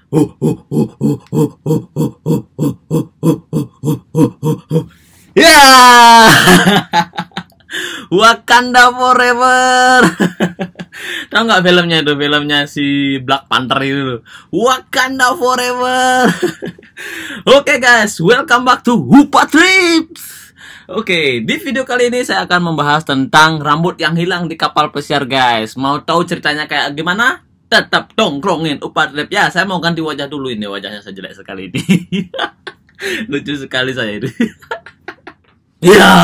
Ya, Wakanda Forever. Tahu nggak filmnya itu? Filmnya si Black Panther itu. Wakanda Forever. Oke guys, welcome back to Hupa Trips. Oke, di video kali ini saya akan membahas tentang rambut yang hilang di kapal pesiar guys. Mau tahu ceritanya kayak gimana? Tetap dongkrongin Hupa Trips ya. Saya mau ganti wajah dulu, ini wajahnya saya jelek sekali ini. Lucu sekali saya ini. Ya.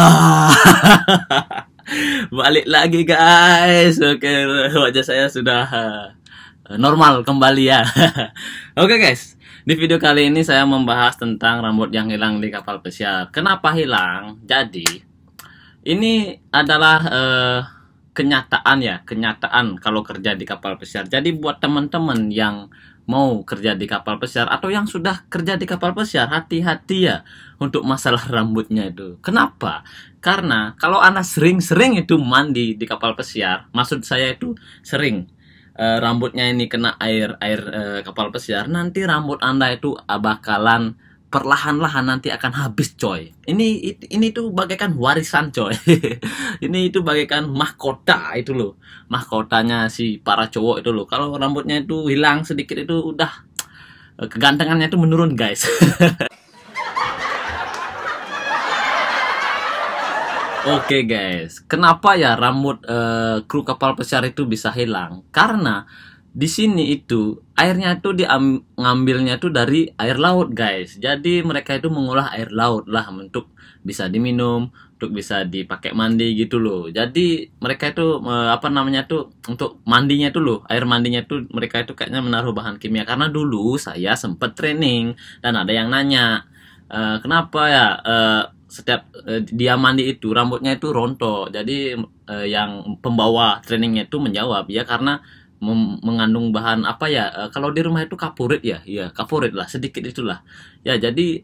Balik lagi guys. Oke, wajah saya sudah normal kembali ya. Oke guys, di video kali ini saya membahas tentang rambut yang hilang di kapal pesiar. Kenapa hilang? Jadi ini adalah kenyataan ya, kenyataan kalau kerja di kapal pesiar. Jadi buat teman-teman yang mau kerja di kapal pesiar atau yang sudah kerja di kapal pesiar, hati-hati ya untuk masalah rambutnya itu. Kenapa? Karena kalau Anda sering-sering itu mandi di kapal pesiar, maksud saya itu sering rambutnya ini kena air kapal pesiar, nanti rambut Anda itu bakalan perlahan-lahan nanti akan habis coy. Ini tuh bagaikan warisan coy. Ini itu bagaikan mahkota itu loh. Mahkotanya si para cowok itu loh. Kalau rambutnya itu hilang sedikit itu udah kegantengannya itu menurun guys. Oke guys, kenapa ya rambut kru kapal pesiar itu bisa hilang? Karena di sini itu airnya itu ngambilnya itu dari air laut guys. Jadi mereka itu mengolah air laut lah untuk bisa diminum, untuk bisa dipakai mandi gitu loh. Jadi mereka itu apa namanya tuh untuk mandinya itu loh, air mandinya itu mereka itu kayaknya menaruh bahan kimia. Karena dulu saya sempet training dan ada yang nanya kenapa ya setiap dia mandi itu rambutnya itu rontok. Jadi yang pembawa trainingnya itu menjawab ya karena mengandung bahan apa ya, kalau di rumah itu kapurit ya, ya kapurit lah sedikit itulah ya. Jadi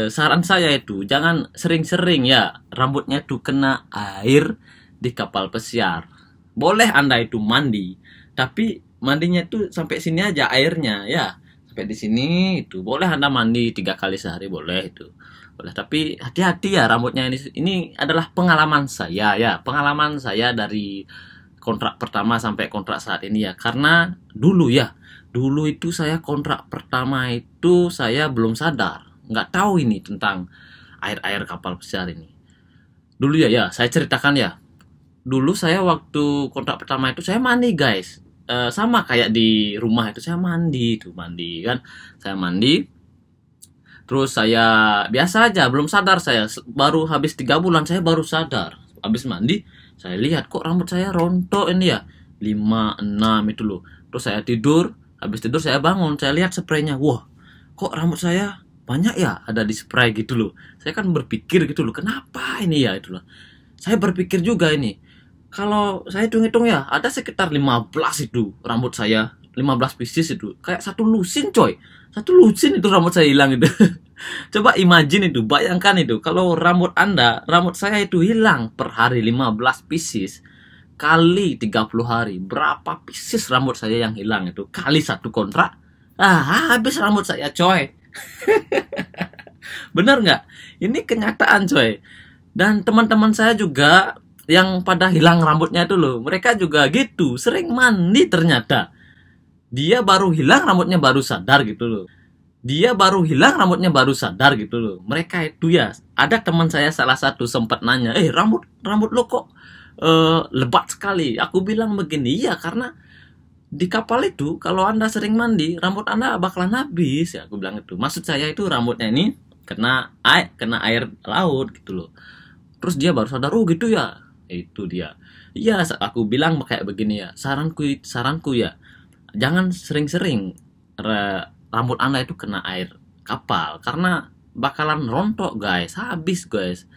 saran saya itu jangan sering-sering ya rambutnya itu kena air di kapal pesiar. Boleh Anda itu mandi, tapi mandinya itu sampai sini aja airnya ya, sampai di sini itu. Boleh Anda mandi 3 kali sehari boleh itu, boleh, tapi hati-hati ya rambutnya. Ini adalah pengalaman saya ya, pengalaman saya dari kontrak pertama sampai kontrak saat ini ya. Karena dulu itu saya kontrak pertama itu saya belum sadar, nggak tahu ini tentang air kapal pesiar ini. Dulu ya saya ceritakan ya. Dulu saya waktu kontrak pertama itu saya mandi guys, sama kayak di rumah itu saya mandi kan, saya mandi. Terus saya biasa aja, belum sadar saya. Baru habis 3 bulan saya baru sadar. Habis mandi, saya lihat kok rambut saya rontok ini ya. 5, 6 itu loh. Terus saya tidur, habis tidur saya bangun, saya lihat spraynya. Wah, kok rambut saya banyak ya ada di spray gitu loh. Saya kan berpikir gitu loh, kenapa ini ya itu loh. Saya berpikir juga ini, kalau saya hitung-hitung ya, ada sekitar 15 itu rambut saya. 15 pieces itu. Kayak satu lusin coy. Satu lusin itu rambut saya hilang itu. Coba imagine itu, bayangkan itu. Kalau rambut Anda, rambut saya itu hilang per hari 15 pieces. Kali 30 hari. Berapa pieces rambut saya yang hilang itu? Kali 1 kontrak. Habis rambut saya coy. Bener nggak? Ini kenyataan coy. Dan teman-teman saya juga yang pada hilang rambutnya itu loh. Mereka juga gitu. Sering mandi ternyata. Dia baru hilang rambutnya baru sadar gitu loh. Dia baru hilang rambutnya baru sadar gitu loh. Mereka itu ya, ada teman saya salah satu sempat nanya, rambut lo kok lebat sekali. Aku bilang begini, iya karena di kapal itu kalau Anda sering mandi, rambut Anda bakalan habis ya. Aku bilang itu. Maksud saya itu rambutnya ini kena air laut gitu loh. Terus dia baru sadar, oh gitu ya. Itu dia. Iya, aku bilang kayak begini ya. Saranku ya, jangan sering-sering rambut Anda itu kena air kapal karena bakalan rontok guys, habis guys.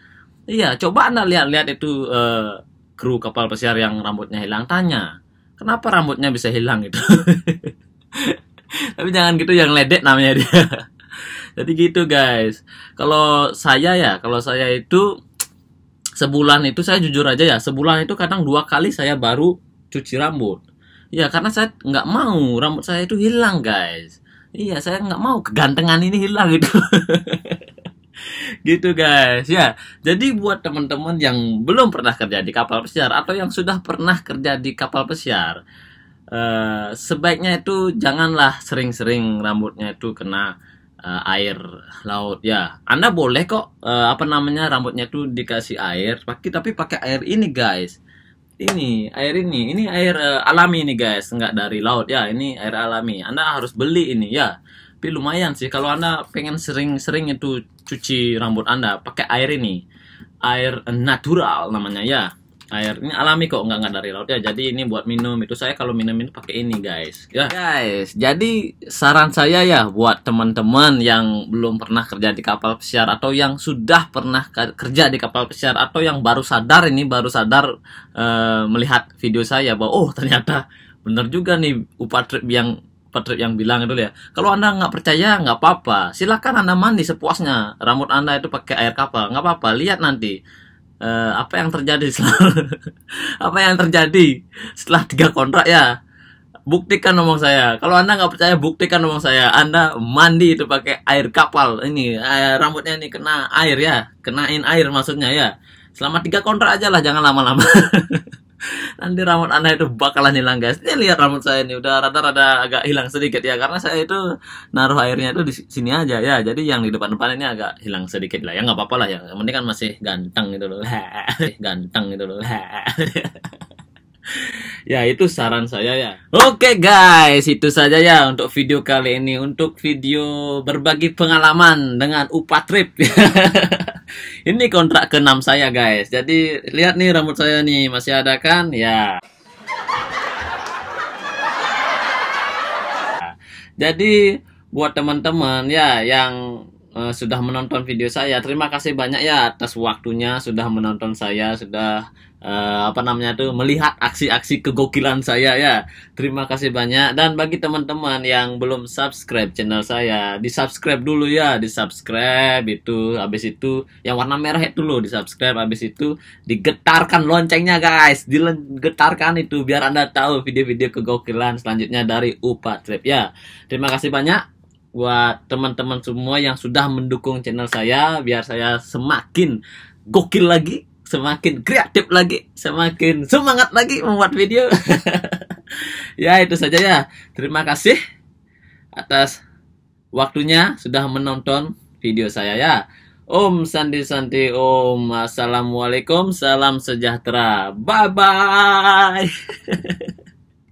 Iya, coba Anda lihat itu kru kapal pesiar yang rambutnya hilang, tanya kenapa rambutnya bisa hilang gitu. Tapi jangan gitu, yang ledek namanya dia. Jadi gitu guys. Kalau saya itu sebulan itu, saya jujur aja ya, sebulan itu kadang 2 kali saya baru cuci rambut. Ya karena saya nggak mau rambut saya itu hilang guys. Iya, saya nggak mau kegantengan ini hilang gitu. Gitu guys ya. Jadi buat teman-teman yang belum pernah kerja di kapal pesiar atau yang sudah pernah kerja di kapal pesiar, sebaiknya itu janganlah sering-sering rambutnya itu kena air laut ya. Anda boleh kok apa namanya, rambutnya itu dikasih air, tapi pakai air ini guys. Ini air alami ini guys, nggak dari laut ya. Ini air alami. Anda harus beli ini ya. Tapi lumayan sih kalau Anda pengen sering-sering itu cuci rambut Anda pakai air ini. Air natural namanya ya. Air ini alami kok, nggak dari laut ya. Jadi ini buat minum. Itu saya kalau minum ini pakai ini guys. Ya guys, jadi saran saya ya buat teman-teman yang belum pernah kerja di kapal pesiar atau yang sudah pernah kerja di kapal pesiar atau yang baru sadar melihat video saya bahwa oh ternyata bener juga nih Upatrip yang bilang itu ya. Kalau Anda nggak percaya nggak apa-apa, silakan Anda mandi sepuasnya rambut Anda itu pakai air kapal, nggak apa-apa. Lihat nanti apa yang terjadi apa yang terjadi setelah 3 kontrak ya. Buktikan omong saya. Kalau Anda nggak percaya, buktikan omong saya. Anda mandi itu pakai air kapal. Ini rambutnya ini kena air ya, kenain air maksudnya ya. Selama 3 kontrak aja lah, jangan lama-lama. Nanti rambut Anda itu bakalan hilang guys. Ini lihat rambut saya ini udah rada-rada agak hilang sedikit ya, karena saya itu naruh airnya itu di sini aja ya. Jadi yang di depan-depan ini agak hilang sedikit lah ya, nggak apa-apa lah ya. Yang penting kan masih ganteng gitu loh. Ganteng gitu loh. Ya itu saran saya ya. Oke guys, itu saja ya untuk video kali ini. Untuk video berbagi pengalaman dengan Upatrip. Ini kontrak ke-6 saya guys. Jadi lihat nih rambut saya nih, masih ada kan? Ya. Jadi buat teman-teman ya yang sudah menonton video saya, terima kasih banyak ya atas waktunya sudah menonton saya, sudah apa namanya tuh melihat aksi-aksi kegokilan saya ya. Terima kasih banyak. Dan bagi teman-teman yang belum subscribe channel saya, di-subscribe dulu ya, di-subscribe itu. Habis itu yang warna merah itu loh, di-subscribe. Habis itu digetarkan loncengnya guys, digetarkan itu biar Anda tahu video-video kegokilan selanjutnya dari Upatrip ya. Terima kasih banyak buat teman-teman semua yang sudah mendukung channel saya biar saya semakin gokil lagi, semakin kreatif lagi, semakin semangat lagi membuat video. Ya itu saja ya. Terima kasih atas waktunya sudah menonton video saya ya. Om Santi Santi Om. Assalamualaikum, salam sejahtera. Bye bye.